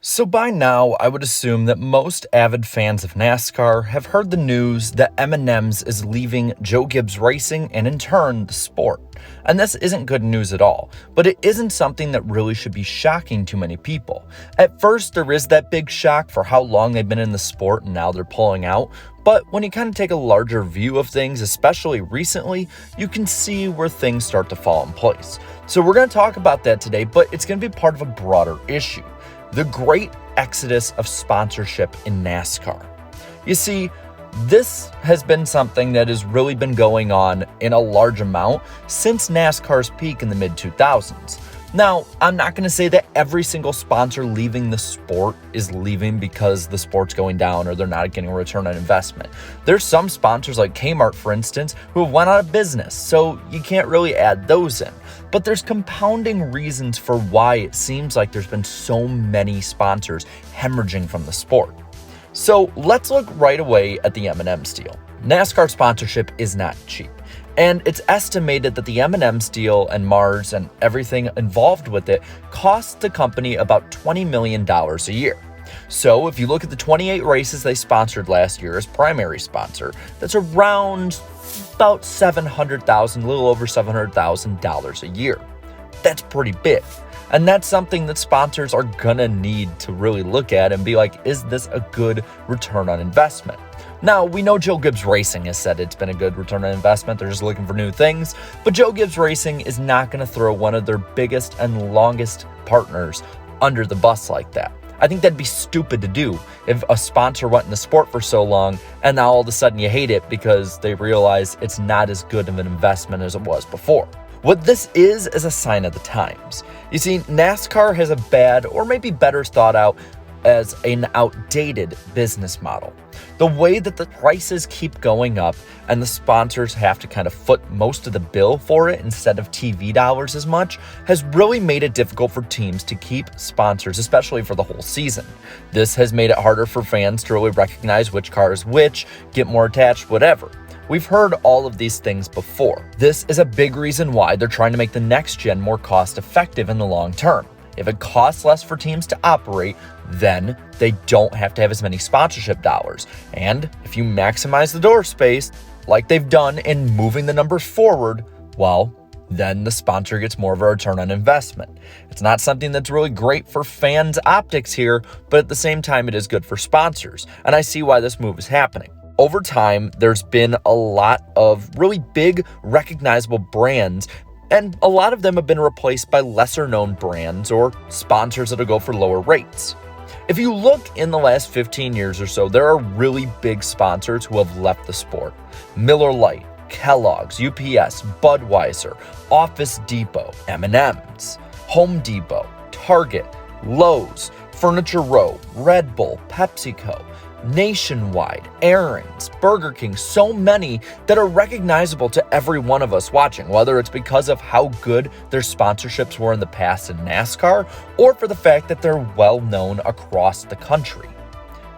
So by now, I would assume that most avid fans of NASCAR have heard the news that M&M's is leaving Joe Gibbs Racing and in turn, the sport. And this isn't good news at all, but it isn't something that really should be shocking to many people. At first, there is that big shock for how long they've been in the sport and now they're pulling out. But when you kind of take a larger view of things, especially recently, you can see where things start to fall in place. So we're going to talk about that today, but it's going to be part of a broader issue. The great exodus of sponsorship in NASCAR. You see, this has been something that has really been going on in a large amount since NASCAR's peak in the mid-2000s. Now, I'm not going to say that every single sponsor leaving the sport is leaving because the sport's going down or they're not getting a return on investment. There's some sponsors like Kmart, for instance, who have went out of business, so you can't really add those in. But there's compounding reasons for why it seems like there's been so many sponsors hemorrhaging from the sport. So let's look right away at the M&M's deal. NASCAR sponsorship is not cheap. And it's estimated that the M&M's deal and Mars and everything involved with it costs the company about $20 million a year. So if you look at the 28 races they sponsored last year as primary sponsor, that's around about $700,000, a little over $700,000 a year. That's pretty big. And that's something that sponsors are gonna need to really look at and be like, is this a good return on investment? Now, we know Joe Gibbs Racing has said it's been a good return on investment. They're just looking for new things. But Joe Gibbs Racing is not going to throw one of their biggest and longest partners under the bus like that. I think that'd be stupid to do if a sponsor went in the sport for so long and now all of a sudden you hate it because they realize it's not as good of an investment as it was before. What this is a sign of the times. You see, NASCAR has a bad or maybe better thought out as an outdated business model. The way that the prices keep going up and the sponsors have to kind of foot most of the bill for it instead of TV dollars as much has really made it difficult for teams to keep sponsors, especially for the whole season. This has made it harder for fans to really recognize which car is which, get more attached, whatever. We've heard all of these things before. This is a big reason why they're trying to make the next gen more cost effective in the long term. If it costs less for teams to operate, then they don't have to have as many sponsorship dollars. And if you maximize the door space, like they've done in moving the numbers forward, well, then the sponsor gets more of a return on investment. It's not something that's really great for fans' optics here, but at the same time, it is good for sponsors. And I see why this move is happening. Over time, there's been a lot of really big, recognizable brands, and a lot of them have been replaced by lesser known brands or sponsors that'll go for lower rates. If you look in the last 15 years or so, there are really big sponsors who have left the sport. Miller Lite, Kellogg's, UPS, Budweiser, Office Depot, M&M's, Home Depot, Target, Lowe's, Furniture Row, Red Bull, PepsiCo, Nationwide, Aaron's, Burger King, so many that are recognizable to every one of us watching, whether it's because of how good their sponsorships were in the past in NASCAR or for the fact that they're well known across the country.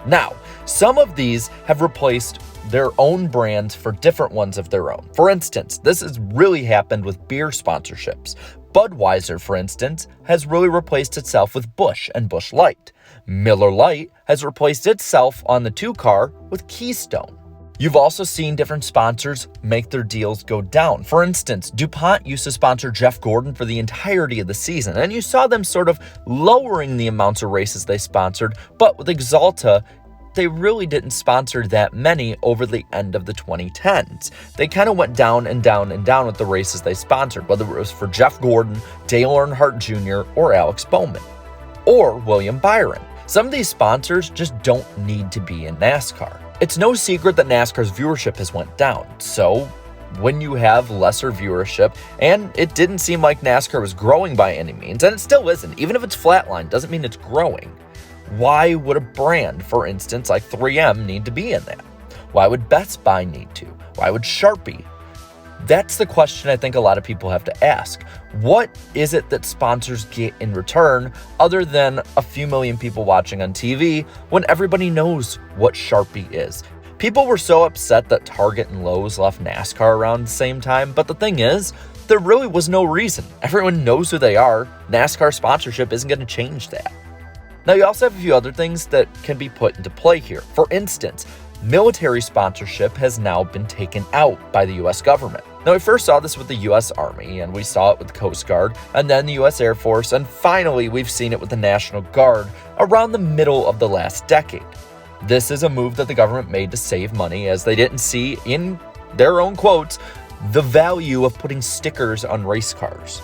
Now, some of these have replaced their own brands for different ones of their own. For instance, this has really happened with beer sponsorships. Budweiser, for instance, has really replaced itself with Busch and Busch Light. Miller Lite has replaced itself on the 2-car with Keystone. You've also seen different sponsors make their deals go down. For instance, DuPont used to sponsor Jeff Gordon for the entirety of the season, and you saw them sort of lowering the amounts of races they sponsored, but with Axalta, they really didn't sponsor that many over the end of the 2010s. They kind of went down and down and down with the races they sponsored, whether it was for Jeff Gordon, Dale Earnhardt Jr., or Alex Bowman, or William Byron. Some of these sponsors just don't need to be in NASCAR. It's no secret that NASCAR's viewership has went down, so when you have lesser viewership, and it didn't seem like NASCAR was growing by any means, and it still isn't, even if it's flatlined, doesn't mean it's growing. Why would a brand, for instance, like 3M need to be in that? Why would Best Buy need to? Why would Sharpie? That's the question I think a lot of people have to ask. What is it that sponsors get in return other than a few million people watching on TV when everybody knows what Sharpie is? People were so upset that Target and Lowe's left NASCAR around the same time, but the thing is, there really was no reason. Everyone knows who they are. NASCAR sponsorship isn't going to change that. Now, you also have a few other things that can be put into play here. For instance, military sponsorship has now been taken out by the U.S. government. Now, we first saw this with the U.S. Army, and we saw it with the Coast Guard, and then the U.S. Air Force, and finally, we've seen it with the National Guard around the middle of the last decade. This is a move that the government made to save money, as they didn't see, in their own quotes, the value of putting stickers on race cars.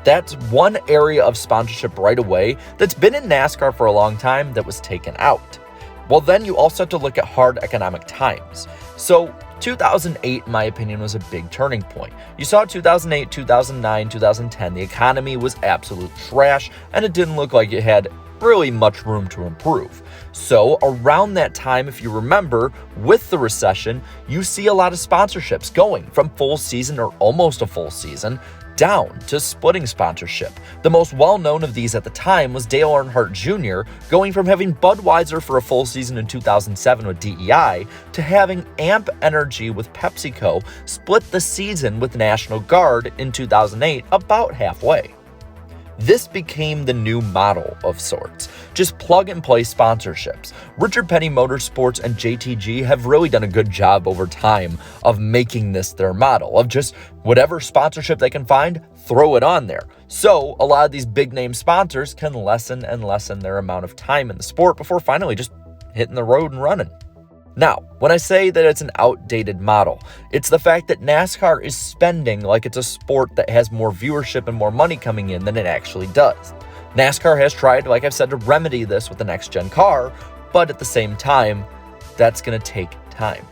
That's one area of sponsorship right away that's been in NASCAR for a long time that was taken out. Well, then you also have to look at hard economic times. So 2008, in my opinion, was a big turning point. You saw 2008, 2009, 2010, the economy was absolute trash, and it didn't look like it had really much room to improve. So around that time, if you remember, with the recession, you see a lot of sponsorships going from full season or almost a full season down to splitting sponsorship. The most well-known of these at the time was Dale Earnhardt Jr., going from having Budweiser for a full season in 2007 with DEI to having AMP Energy with PepsiCo split the season with National Guard in 2008 about halfway. This became the new model of sorts. Just plug and play sponsorships. Richard Petty Motorsports and JTG have really done a good job over time of making this their model, of just whatever sponsorship they can find, throw it on there. So a lot of these big name sponsors can lessen and lessen their amount of time in the sport before finally just hitting the road and running. Now, when I say that it's an outdated model, it's the fact that NASCAR is spending like it's a sport that has more viewership and more money coming in than it actually does. NASCAR has tried, like I've said, to remedy this with the next-gen car, but at the same time, that's going to take time.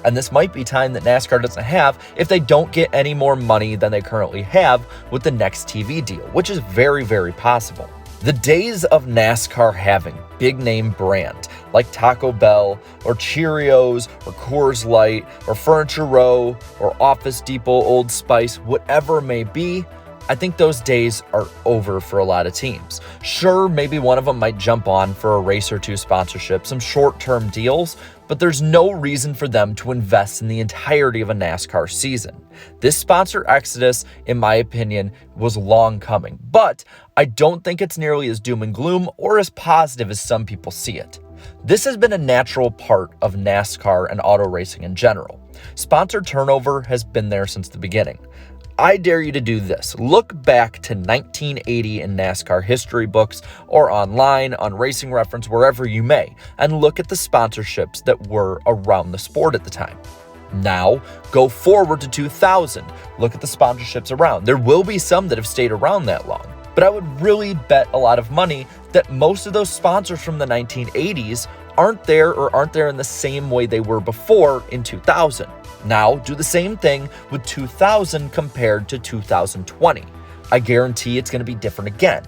And this might be time that NASCAR doesn't have if they don't get any more money than they currently have with the next TV deal, which is very, very possible. The days of NASCAR having big name brands like Taco Bell or Cheerios or Coors Light or Furniture Row or Office Depot, Old Spice, whatever it may be, I think those days are over for a lot of teams. Sure, maybe one of them might jump on for a race or two sponsorship, some short-term deals, but there's no reason for them to invest in the entirety of a NASCAR season. This sponsor exodus, in my opinion, was long coming, but I don't think it's nearly as doom and gloom or as positive as some people see it. This has been a natural part of NASCAR and auto racing in general. Sponsor turnover has been there since the beginning. I dare you to do this. Look back to 1980 in NASCAR history books or online, on Racing Reference, wherever you may, and look at the sponsorships that were around the sport at the time. Now, go forward to 2000. Look at the sponsorships around. There will be some that have stayed around that long, but I would really bet a lot of money that most of those sponsors from the 1980s aren't there in the same way they were before in 2000. Now, do the same thing with 2000 compared to 2020. I guarantee it's going to be different again.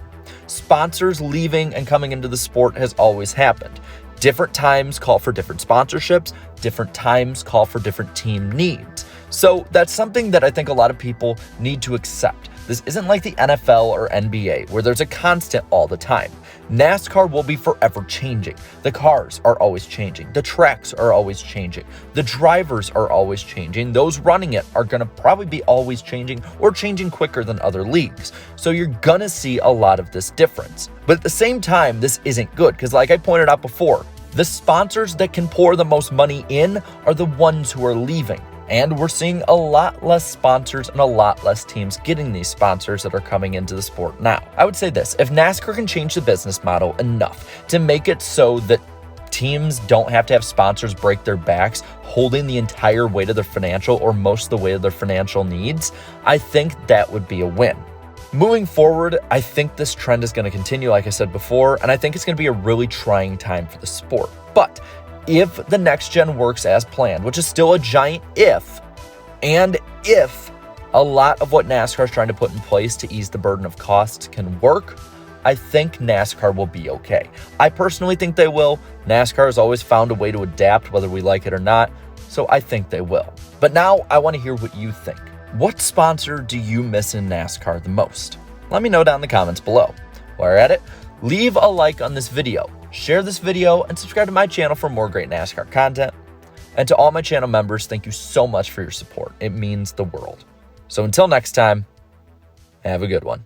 Sponsors leaving and coming into the sport has always happened. Different times call for different sponsorships, different times call for different team needs. So that's something that I think a lot of people need to accept. This isn't like the NFL or NBA, where there's a constant all the time. NASCAR will be forever changing. The cars are always changing. The tracks are always changing. The drivers are always changing. Those running it are going to probably be always changing or changing quicker than other leagues. So you're going to see a lot of this difference. But at the same time, this isn't good because, like I pointed out before, the sponsors that can pour the most money in are the ones who are leaving. And we're seeing a lot less sponsors and a lot less teams getting these sponsors that are coming into the sport now. I would say this, if NASCAR can change the business model enough to make it so that teams don't have to have sponsors break their backs holding the entire weight of their financial or most of the weight of their financial needs, I think that would be a win. Moving forward, I think this trend is going to continue, like I said before, and I think it's going to be a really trying time for the sport. But if the next gen works as planned, which is still a giant if, and if a lot of what NASCAR is trying to put in place to ease the burden of costs can work, I think NASCAR will be okay. I personally think they will. NASCAR has always found a way to adapt whether we like it or not, so I think they will. But now I want to hear what you think. What sponsor do you miss in NASCAR the most? Let me know down in the comments below. While you're at it, leave a like on this video, share this video, and subscribe to my channel for more great NASCAR content. And to all my channel members, thank you so much for your support. It means the world. So until next time, have a good one.